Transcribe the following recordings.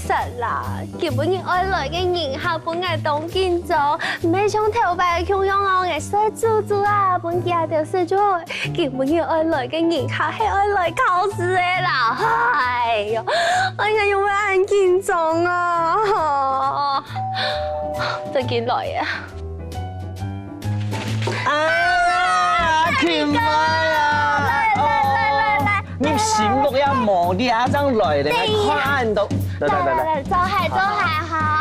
实啦，基本人爱来嘅人客本爱当建筑，唔系像头摆咁样哦，嘅衰猪猪啊，本家就衰咗。基本人爱来嘅人客系爱来考试嘅啦，哎呀，哎呀，有冇眼見中啊？再見來啊！啊，甜妹啊！來，你醒目要磨啲啊，張來嚟看到。來，做係好。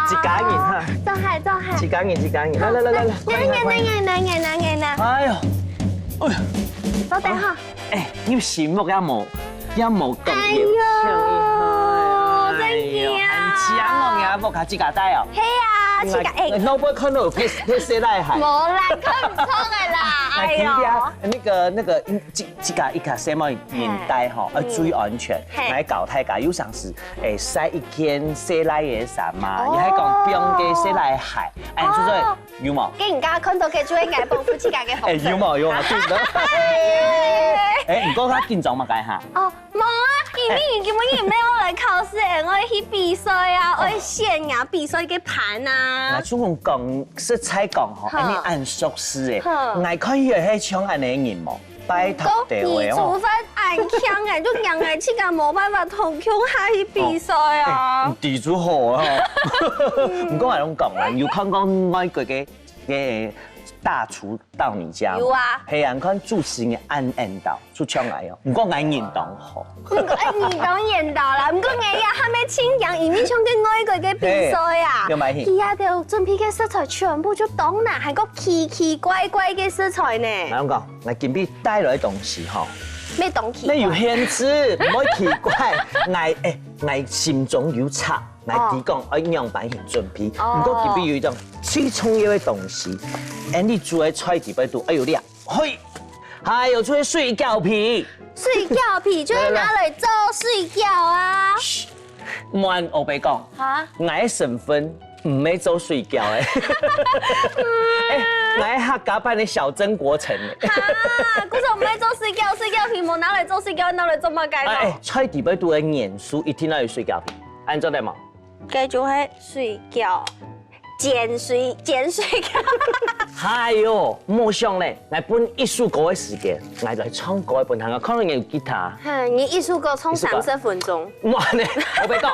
自家人哈。做係。自家人。來。哎呦，哎呀，坐定下。誒，你醒目要磨動哎搖。呦，真嘅啊！很強哦，你冇卡自家帶哦。係啊，自家誒。我冇看到配色來係。冇啦，佢唔錯嘅啦。哎呦，那個自家一卡什麼年代吼，要注意安全。來搞太假，有上是曬一件洗來嘅衫嘛，又係講不用嘅洗來鞋，誒，做做有冇？給人家看到嘅做應該幫夫妻家嘅服裝。有冇？對的。唔過佢建築嘛，解下。哦，冇啊，因為基本上咩我來考試，我要去比賽啊，我要選啊，比賽嘅盤啊。嗱，總講色彩講吼，你按熟師誒，愛看伊係搶按你人冇，拜託地位哦。除非按強誒，就讓人自家冇辦法同強下去比賽啊。地主好啊，唔講係咁講啦，要看講每個嘅大廚到你家，有啊，係人看主持嘅按到，出搶嚟哦，唔講愛認同好。唔過你當然到啦，唔過我呀還沒清揚，而面唱嘅外國嘅比賽啊，佢啊就準備嘅色彩全部就當然係個奇奇怪怪嘅色彩呢。我講，我準備帶來東西吼，咩東西？你要限制，唔好奇怪，我心中有賊。來提供我樣板去準備，唔過特別有一種最重要的東西，你煮嘅菜底邊度，哎呦亮，嘿，還有出去睡覺皮，睡覺皮就係拿嚟做睡覺啊。唔按我俾講，我嘅身份唔係做睡覺嘅，我係客家版嘅小曾國成嘅。嗰陣唔係做睡覺皮冇拿嚟做睡覺，拿嚟做乜嘅？菜底邊度嘅元素一定要有睡覺皮，按做得冇？繼續係睡覺，剪睡覺。係喲，冇想咧，我本一首歌嘅時間，我來唱歌嘅本行，我可能有吉他。你一首歌唱30分鐘。哇呢，我俾講，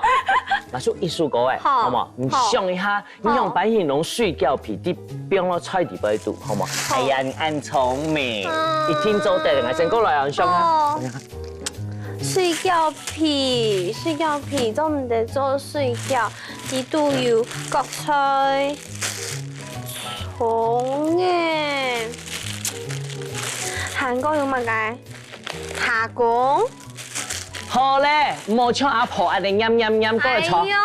那首一首歌誒，好冇？你想一下，你用扮演龍睡覺皮啲變咗菜地擺度，好冇？係啊，你按聰明，一聽做得，我先過來想下。睡覺皮都唔得做睡覺，呢度要割菜、葱嘅，韓國有乜嘅？下講。好咧，冇唱阿婆阿你啱過嚟唱。哎呦，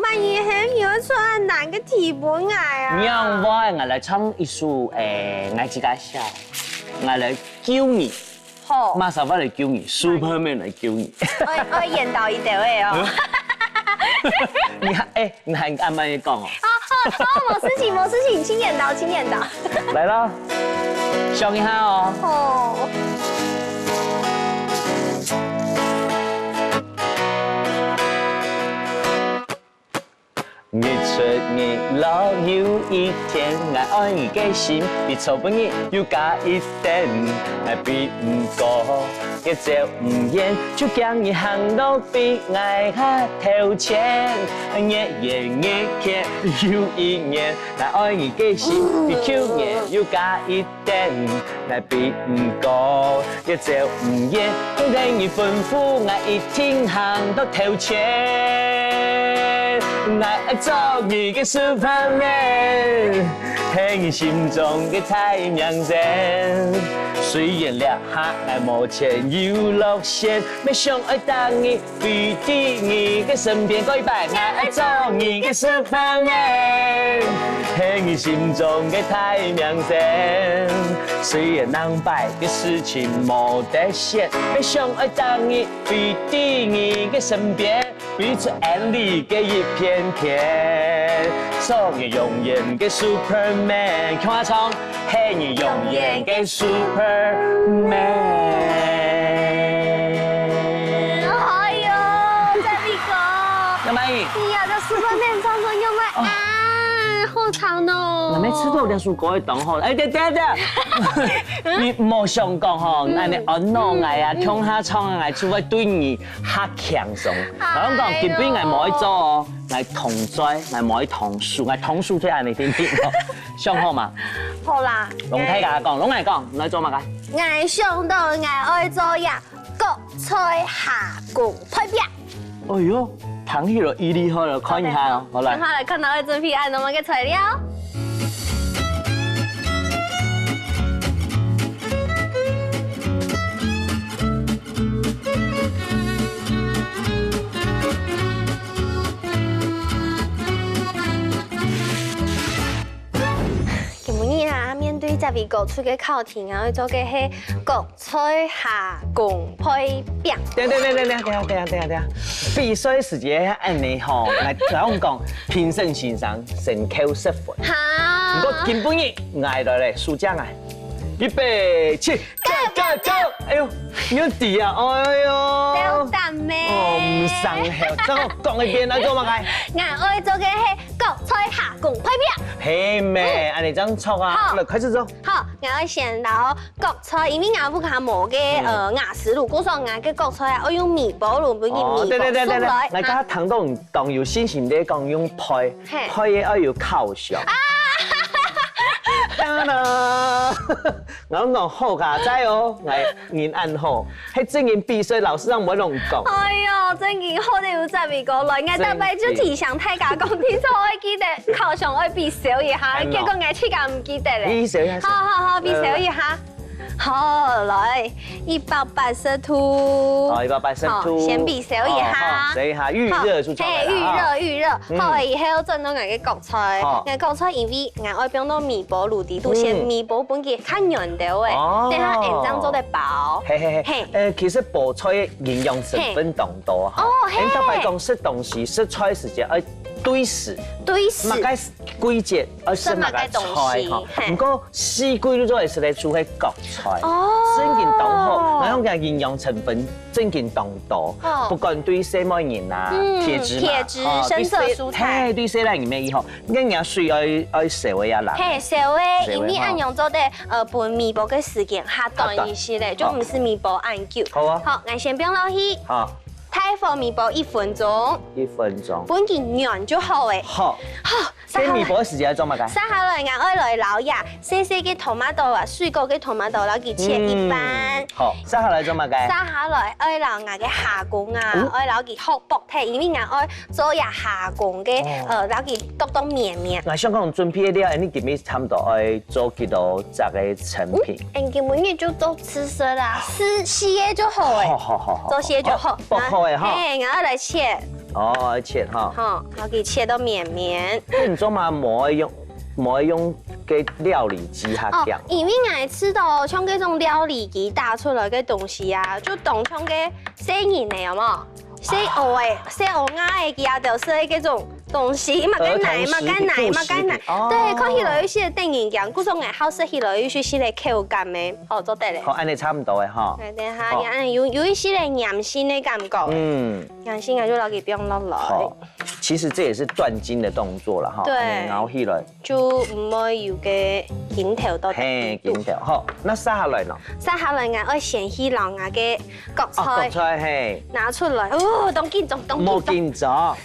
萬一係要出難嘅題本嚟啊！讓我來唱一首我自家寫，我來救你。好，馬上翻嚟救你 ，Superman 嚟救你。我演到一條嘅哦。你看，你還按慢啲講哦。冇事情，請演到。來啦，想一下哦。哦。日出日落有一天，我愛你嘅心，你錯不你要加一點，我比唔過，一朝唔言，就將你行到比我還頭前，日天有一年，我愛你嘅心，你求年要加一點，我比唔過，一朝唔言，就讓你吩咐我一聽行到頭前。我做你嘅 Superman， 係你心中嘅太陽神。雖然兩下我無錢有路線，沒想愛當你飛喺你嘅身邊。過一擺，我做你嘅 Superman， 係你心中嘅太陽神。雖然兩敗嘅事情冇得選，沒想愛當你飛喺你嘅身邊。彼此眼裏嘅一片天，做你永遠嘅 Superman， 聽我唱，係你永遠嘅 Superman。哎呦，真係個。咁咪10分面装作用了啊，好长哦。那没吃到条蔬果的冻吼，哎，对，你莫想讲吼，安尼安诺爱啊，强下创爱，除非对你较强壮。我讲讲，根本爱莫去做哦，爱同栽，爱莫去同树，爱同树这安尼点点哦，上好嘛？好啦，龙太甲讲，龙来讲，来做嘛个？爱上到爱爱做呀，国菜下宫推表。哎呦，躺起了，伊厉害了，看一下哦，好来等。下来看到的准备按怎么个材料。面对这位国菜的考题，然后做嘅係國菜下宮配餅。等，必須時間按你吼，來講評審先生成口說法。好。不過根本嘅愛來咧，輸獎啊！預備起，走！哎呦，你要滴啊！哎呦。掉蛋咩？哦，唔上口，等我講一遍來做嘛個？我愛做嘅係國菜下宮配餅。嘿咩，按你這樣錯啊！來開始做。好，我先到國菜，因為我不看冇嘅雅思路，故說我嘅國菜啊，我用米包路，不用米包酥來。我家糖豆當有信心啲講用配，配嘢要有烤上。當然，我講好家仔哦，我人按好，係正經必須老師讓我攏講。哎呦，正經好哋有十二個來，我特別就提醒大家講，聽說我記得考上我必小一下，結果我出家唔記得咧。必小一下。好，必小一下。好，來180度。好，180度。先必小一下。等一下，預熱出嚟啦。預熱。好，以後轉到我嘅國菜。我國菜因為我愛放到米包爐底度，先米包本嘅較軟到嘅，等下現裝做得薄。嘿，其實菠菜營養成分當多哈。你特別講食東西、食菜時間要對時。物該季節要食物個菜哈。唔過四季都做係食嚟煮係國菜。真件當好，我講嘅營養成分真件當多。不管對什麼人啊，鐵質、深色蔬菜，對細人咩以後，跟人水要少嘅呀啦。嘿，少嘅，因為按用做的拌米包嘅時間較短一些咧，就唔是米包按久。好啊。好，我先不用落去。好。太火米包1分鐘。1分鐘。本件軟就好誒。好。啲米包嘅時間做乜嘅？撒下來，我愛來撈呀，細細嘅토마토啊，水果嘅토마토，攞佢切一半。好，撒下來做乜嘅？撒下來愛撈我嘅下宮啊，愛撈佢好薄體，因為我愛做呀下宮嘅，撈佢剁綿綿。我想講準備嘅料，你今日差唔多愛做幾多隻嘅成品？基本嘅就做吃色啦，細嘅就好誒。好，做細就好。薄好嘅哈。我要來切。哦，切哈。好，攞佢切到綿綿。你做嘛冇用嘅料理機下講？因為我吃到像嗰種料理機打出來嘅東西啊，就當像嘅細人嚟，有冇？細鵝嘅機啊，就是嗰種東西，嘛跟奶，對，看起來有些等於講，嗰種係好食起來有些係口感嘅，哦，做得咧。好，安尼差唔多嘅哈。等下，有一些係鹽性嘅感覺。鹽性嘅就攞佢不用落來。好，其實這也是斷筋的動作啦，哈。對。咬起來。就唔會有嘅筋頭多。嘿，筋頭。好，那撒下來呢？撒下來我先去攞我嘅國菜。國菜嘿。拿出來，哦，當緊張。冇緊張。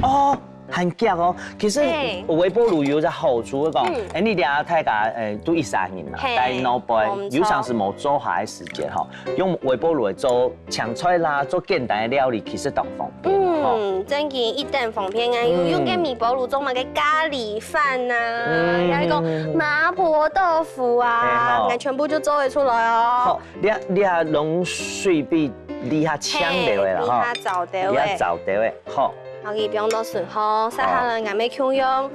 哦，很夾哦。其實微波爐有隻好處講，你哋阿太家都1-3年啦，但係腦背有常時冇做下嘅時間吼，用微波爐嚟做搶菜啦，做簡單嘅料理其實都方便。真嘅一定方便啊！用嘅微波爐做埋嘅咖喱飯啊，有一個麻婆豆腐啊，我全部就做得出來哦。好，你係弄水比你下強啲嘅啦，你下早啲嘅，你下早啲嘅，好。我佢不用多水好，撒下來我咪強用。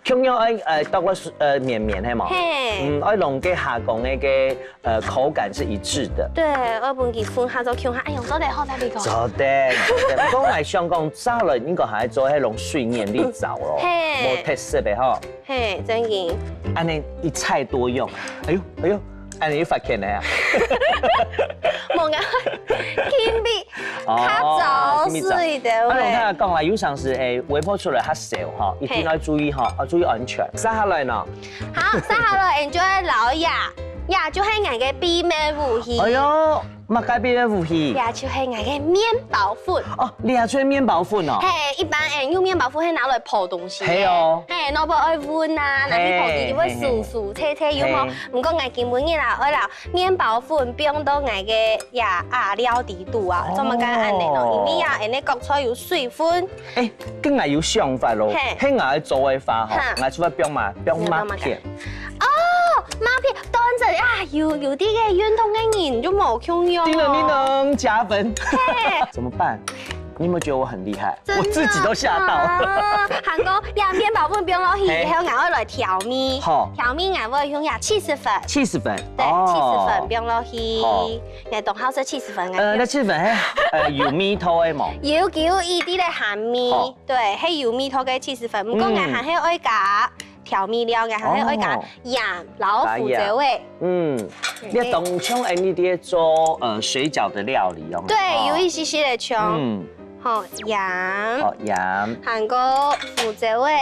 強用愛當個綿綿係嘛？愛弄嘅下講嘅口感是一致的。對，我本佢分下就強下，哎用做得好，睇呢個。做得，講嚟香港炸了，應該係做迄種水麵嚟做咯，冇特色嘅嗬。嘿，真嘅。安尼一菜多用，哎呦，安尼發現咧啊？冇眼金幣，較早水的我喂。睇講啦，有常時微波出來較少吼，一定要注意吼，要注意安全。接下來呢？好，接下來 enjoy 老呀就係我嘅秘密武器。哎呦，乜改變武器？呀就係我嘅麵包粉。哦，你還吹麵包粉哦？嘿，一般人用麵包粉係拿來鋪東西嘅。係哦。嘿，攞部愛碗啊，嗱啲鋪就會酥酥脆脆有冇？唔過我基本嘅啦，我啦麵包粉變到我嘅料底度啊，做乜解安尼咯？因為呀，呢國菜有水分。跟我有想法咯，喺我做嘅話吼，我出發變麥片。麥片當陣啊，有啲嘅運動嘅人就冇空用。叮咚叮咚，加分。怎麼辦？你有冇覺得我很厲害？我自己都嚇到。韓國呀，麵包粉變落去，然後我來調味。調味我會用呀70粉。70粉。對，70粉變落去。誒，當好食70粉。那70粉係有味頭嘅冇？有一啲咧鹹味，對，係有味頭嘅70粉。唔過我還係愛加調味料嘅，還係愛加鹽、老胡椒味。你當像呢啲做水餃的料理哦。對，有一些些的像。好鹽，韓國胡椒味，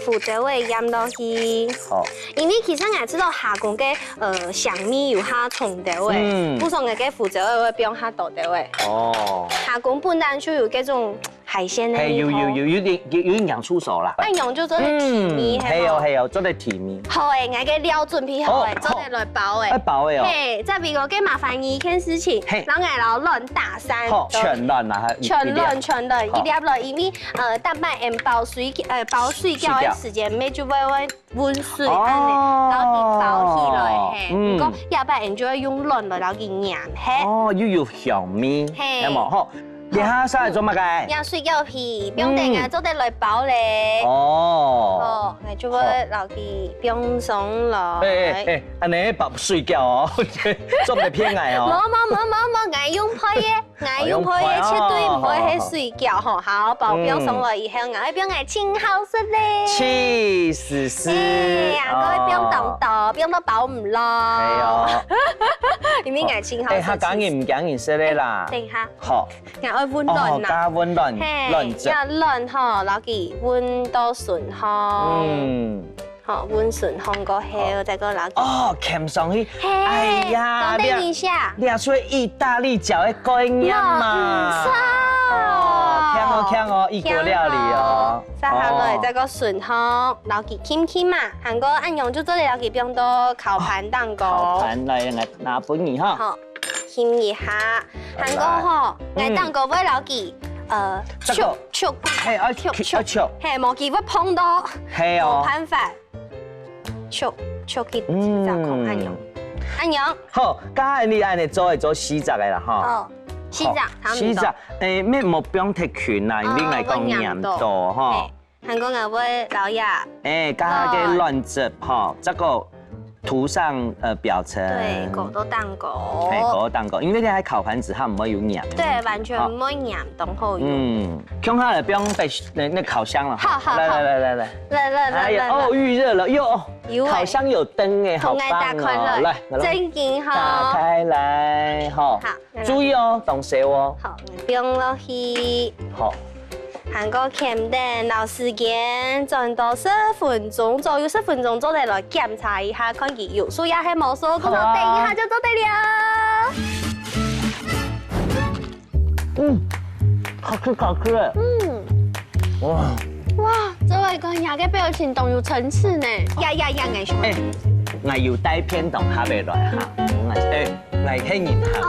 胡椒味飲落去。好，因為其實我知道下講嘅香味有下重啲味，不過我嘅胡椒味會變下多啲味。哦，下講本單就有嗰種海鮮嘅味道。有點養出手啦。按用就做啲甜味，係有做啲甜味。好誒，我嘅料準備好誒，做啲來包誒。包誒哦。嘿，再俾我嘅麻煩一件事情，然後我亂打散。全亂啊！全亂，一粒落，因為大半包水餃嘅時間，咪就會溫水安尼，然後包起來嘿。不過要不然就會用亂來，然後佢鹽嘿。哦，又有香味，有冇？好，你下曬嚟做乜嘅？讓水餃皮，不用等啊，做啲來包咧。哦，我就會留佢冰上來。安尼包水餃哦，做唔偏愛哦。冇，我用配嘅，用配嘅絕對唔會係水餃吼。好，包冰上來以後，我喺邊係清好食咧。氣死死！我喺冰凍凍，冰都包唔落。係啊，因為我清好食。佢講嘢唔講嘢識咧啦。等下。好。我愛溫暖啊。加溫暖，暖着。要暖吼，留佢溫到順吼。好，溫順烘過後，再個留。哦，醃上去。哎呀，等一下。你出意大利餃的概念嘛？醃哦，異國料理哦。再下來，再個順烘，留佢輕嘛。韓國按用就做嚟留佢變到烤盤蛋糕。烤盤嚟拿本兒哈。好，輕一下。韓國吼，愛蛋糕會留佢。灼，係冇機會碰到，冇辦法，灼佢洗澡控按用，好，家你按你做洗澡嘅啦，哈，哦，洗澡，咩冇不用太拳啦，你嚟講鹽多，哈，韓國人會老呀，家嘅亂汁，哈，這個。塗上表層，對，果豆蛋糕，果豆蛋糕，因為你喺烤盤子，它唔會有鹽。對，完全唔會鹽，等後用。用下來不用被那烤箱了。好，來。哎呀，哦，預熱了，喲，烤箱有燈哎，好棒哦。來，真勁好。打開來，好，注意哦，動手哦。好，冰落去。好。韓國醃蛋留時間，轉到10分鐘左右，10分鐘左右來檢查一下，看佢有數也係冇數，咁我等一下就做得了。好吃啊！哇，這位個牙嘅表情動有層次呢。呀，藝術。我要帶片動下未來嚇，我輕言下。